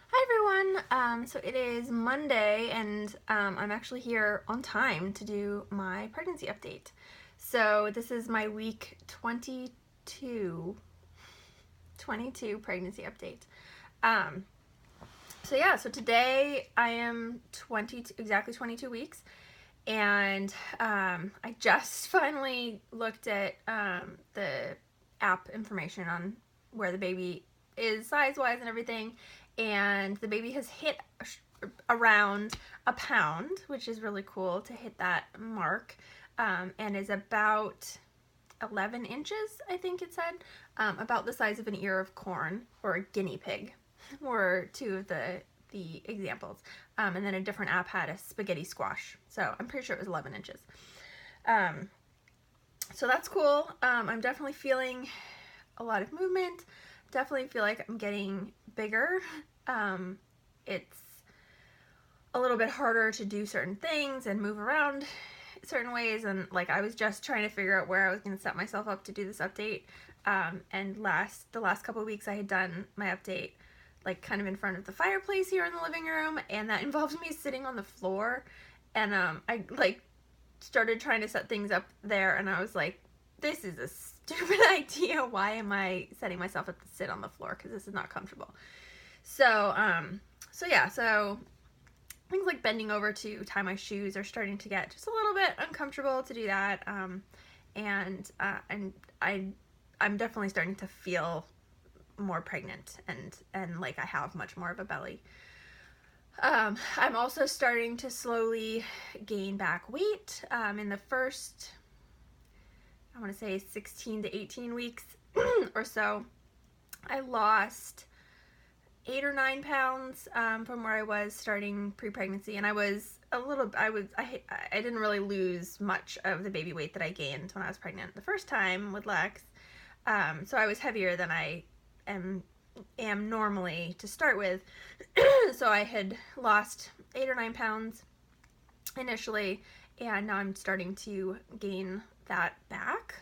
Hi everyone. So it is Monday and I'm actually here on time to do my pregnancy update. So this is my week 22 pregnancy update. Um, so today I am exactly 22 weeks, and I just finally looked at the app information on where the baby is size-wise and everything, and the baby has hit around a pound, which is really cool to hit that mark, and is about 11 inches, I think it said, about the size of an ear of corn, or a guinea pig, were two of the examples. And then a different app had a spaghetti squash, so I'm pretty sure it was 11 inches. So that's cool. I'm definitely feeling a lot of movement. Definitely feel like I'm getting bigger. It's a little bit harder to do certain things and move around certain ways, and like I was just trying to figure out where I was going to set myself up to do this update. And the last couple of weeks I had done my update like kind of in front of the fireplace here in the living room, and that involved me sitting on the floor, and I like started trying to set things up there, and I was like, this is a stupid idea. Why am I setting myself up to sit on the floor? Because this is not comfortable. So so things like bending over to tie my shoes are starting to get just a little bit uncomfortable to do that. And I'm definitely starting to feel more pregnant, and like I have much more of a belly. I'm also starting to slowly gain back weight. In the first, I want to say 16 to 18 weeks or so, I lost 8 or 9 pounds from where I was starting pre-pregnancy, and I didn't really lose much of the baby weight that I gained when I was pregnant the first time with Lex. So I was heavier than I am normally to start with. So I had lost 8 or 9 pounds initially, and now I'm starting to gain that back,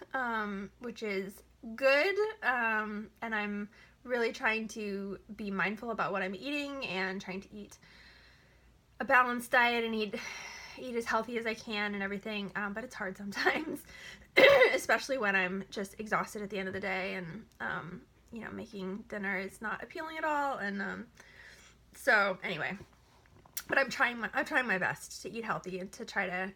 which is good. And I'm really trying to be mindful about what I'm eating and trying to eat a balanced diet and eat as healthy as I can and everything. But it's hard sometimes, especially when I'm just exhausted at the end of the day, and making dinner is not appealing at all. And so anyway, but I'm trying my best to eat healthy and to try to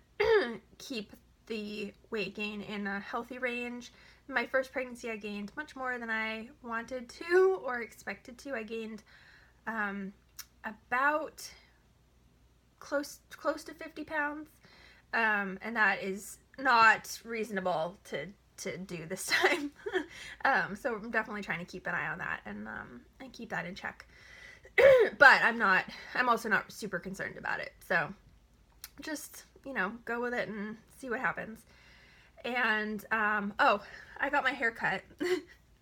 keep the weight gain in a healthy range. My first pregnancy, I gained much more than I wanted to or expected to. I gained about close to 50 pounds, and that is not reasonable to do this time. So I'm definitely trying to keep an eye on that and keep that in check. But I'm also not super concerned about it. So just, go with it and see what happens. And, I got my hair cut.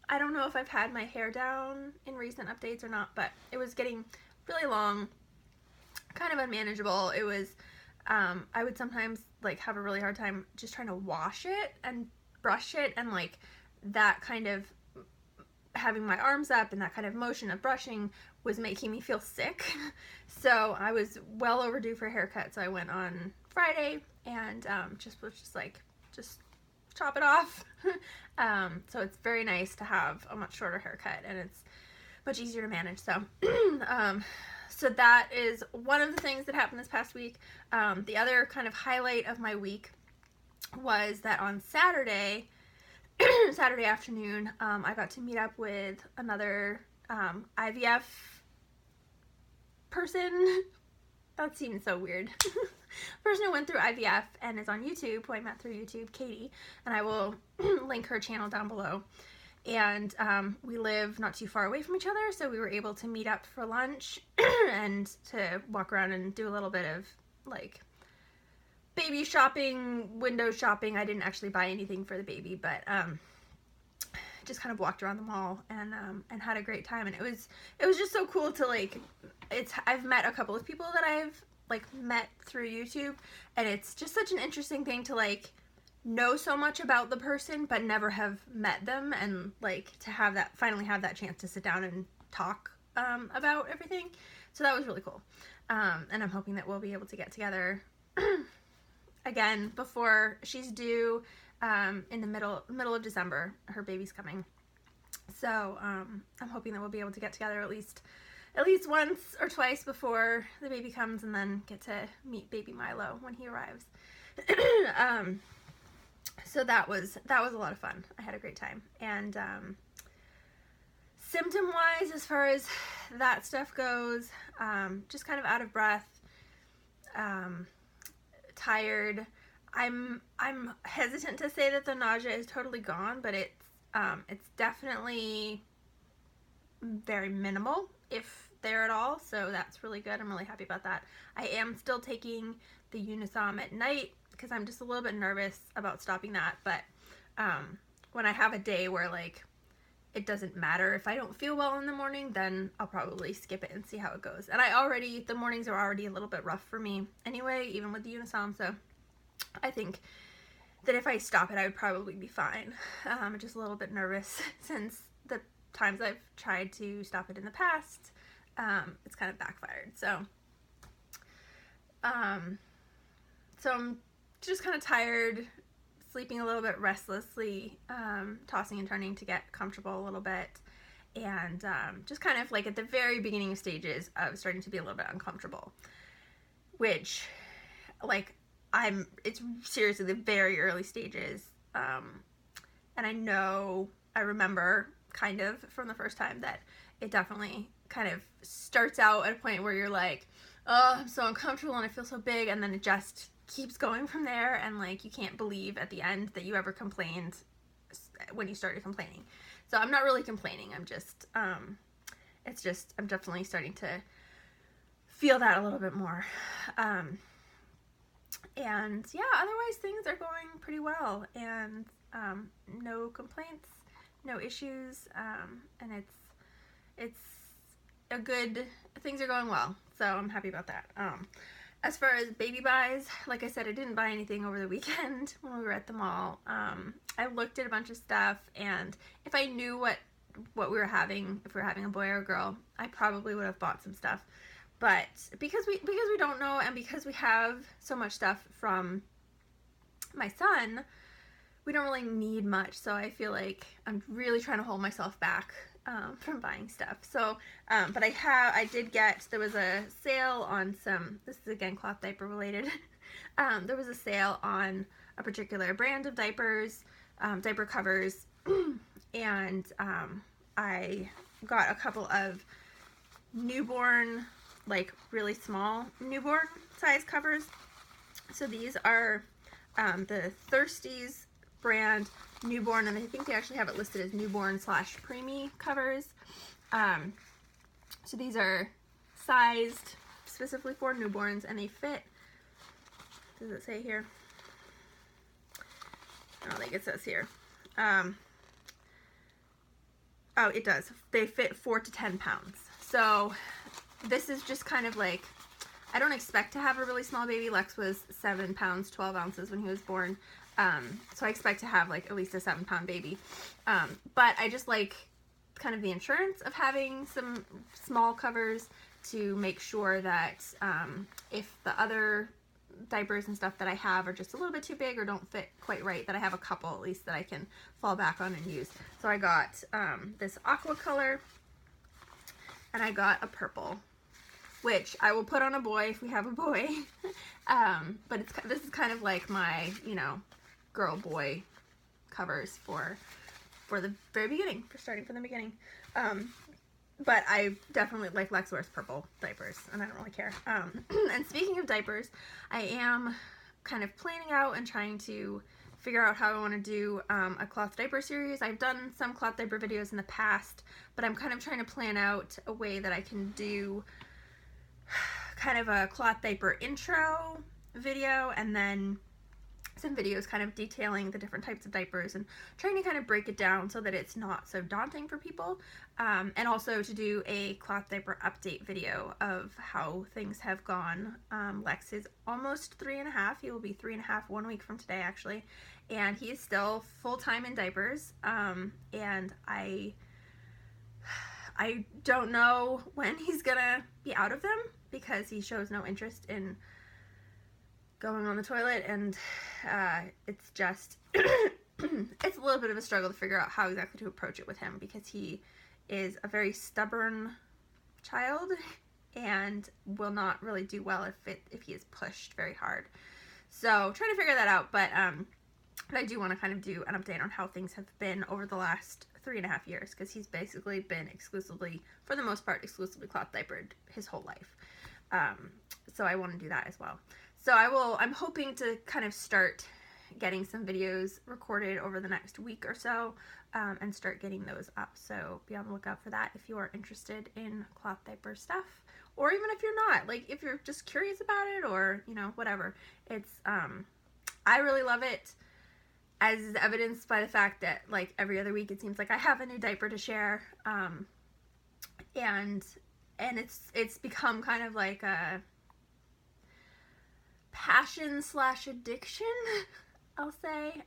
I don't know if I've had my hair down in recent updates or not, but it was getting really long, kind of unmanageable. It was, I would sometimes like have a really hard time just trying to wash it and brush it, and like that kind of having my arms up and that kind of motion of brushing was making me feel sick. So I was well overdue for a haircut. So I went on Friday and just chop it off. So it's very nice to have a much shorter haircut, and it's much easier to manage. So so that is one of the things that happened this past week. The other kind of highlight of my week was that on Saturday afternoon, I got to meet up with another IVF person. That seems so weird. Person who went through IVF and is on YouTube, who I met through YouTube, Katie, and I will link her channel down below. And we live not too far away from each other, so we were able to meet up for lunch and to walk around and do a little bit of like baby shopping, window shopping. I didn't actually buy anything for the baby, but just kind of walked around the mall and had a great time. And it was just so cool to like, I've met a couple of people that I've like met through YouTube, and it's just such an interesting thing to like know so much about the person but never have met them, and like to finally have that chance to sit down and talk about everything. So that was really cool. And I'm hoping that we'll be able to get together again before she's due in the middle of December. Her baby's coming. So I'm hoping that we'll be able to get together at least once or twice before the baby comes, and then get to meet baby Milo when he arrives. So that was a lot of fun. I had a great time. And symptom-wise, as far as that stuff goes, just kind of out of breath, tired. I'm hesitant to say that the nausea is totally gone, but it's definitely very minimal, if there at all, so that's really good. I'm really happy about that. I am still taking the Unisom at night because I'm just a little bit nervous about stopping that, but when I have a day where like it doesn't matter if I don't feel well in the morning, then I'll probably skip it and see how it goes. And the mornings are already a little bit rough for me anyway, even with the Unisom, so I think that if I stop it, I would probably be fine. I'm just a little bit nervous since the times I've tried to stop it in the past, it's kind of backfired. So I'm just kind of tired, sleeping a little bit restlessly, tossing and turning to get comfortable a little bit, and just kind of like at the very beginning stages of starting to be a little bit uncomfortable, which like it's seriously the very early stages, and I remember kind of from the first time that it definitely kind of starts out at a point where you're like, oh, I'm so uncomfortable and I feel so big, and then it just keeps going from there, and like you can't believe at the end that you ever complained when you started complaining. So I'm not really complaining, I'm just I'm definitely starting to feel that a little bit more. And yeah, otherwise things are going pretty well, and no complaints, no issues, and it's a good, things are going well, so I'm happy about that. As far as baby buys, like I said, I didn't buy anything over the weekend when we were at the mall. I looked at a bunch of stuff, and if I knew what we were having, if we were having a boy or a girl, I probably would have bought some stuff. But because we don't know, and because we have so much stuff from my son, we don't really need much. So I feel like I'm really trying to hold myself back from buying stuff. So, but there was a sale on some, this is again cloth diaper related. There was a sale on a particular brand of diapers, diaper covers, and I got a couple of newborn, like really small newborn size covers. So these are the Thirsties brand newborn, and I think they actually have it listed as newborn / preemie covers. So these are sized specifically for newborns, and they fit, does it say here? I don't think it says here. Oh, it does. They fit 4 to 10 pounds. So this is just kind of like, I don't expect to have a really small baby. Lex was 7 pounds, 12 ounces when he was born. So I expect to have like at least a 7-pound baby. But I just like kind of the insurance of having some small covers to make sure that if the other diapers and stuff that I have are just a little bit too big or don't fit quite right, that I have a couple at least that I can fall back on and use. So I got this aqua color, and I got a purple, which I will put on a boy if we have a boy. But this is kind of like my, girl boy covers for the very beginning, for starting from the beginning. But I definitely like Lex wears purple diapers, and I don't really care. And speaking of diapers, I am kind of planning out and trying to figure out how I want to do a cloth diaper series. I've done some cloth diaper videos in the past, but I'm kind of trying to plan out a way that I can do kind of a cloth diaper intro video, and then some videos kind of detailing the different types of diapers and trying to kind of break it down so that it's not so daunting for people, and also to do a cloth diaper update video of how things have gone. Lex is almost 3.5. He will be 3.5 1 week from today, actually, and he is still full-time in diapers, and I I don't know when he's gonna be out of them because he shows no interest in going on the toilet, and it's just it's a little bit of a struggle to figure out how exactly to approach it with him because he is a very stubborn child and will not really do well if he is pushed very hard. So trying to figure that out, but I do want to kind of do an update on how things have been over the last 3.5 years, because he's basically been exclusively, for the most part, exclusively cloth diapered his whole life. So I want to do that as well. So I'm hoping to kind of start getting some videos recorded over the next week or so, and start getting those up. So be on the lookout for that if you are interested in cloth diaper stuff, or even if you're not, like if you're just curious about it, or you know, whatever. It's I really love it, as is evidenced by the fact that like every other week it seems like I have a new diaper to share, and it's become kind of like a passion / addiction, I'll say,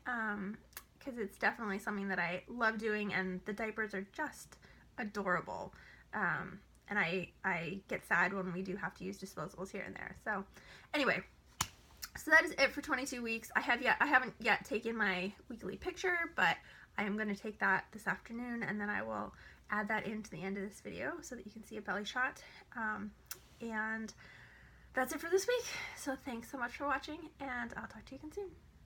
because it's definitely something that I love doing, and the diapers are just adorable, and I get sad when we do have to use disposables here and there. So anyway, so that is it for 22 weeks. I haven't yet taken my weekly picture, but I am going to take that this afternoon, and then I will add that into the end of this video so that you can see a belly shot. And that's it for this week. So thanks so much for watching, and I'll talk to you again soon.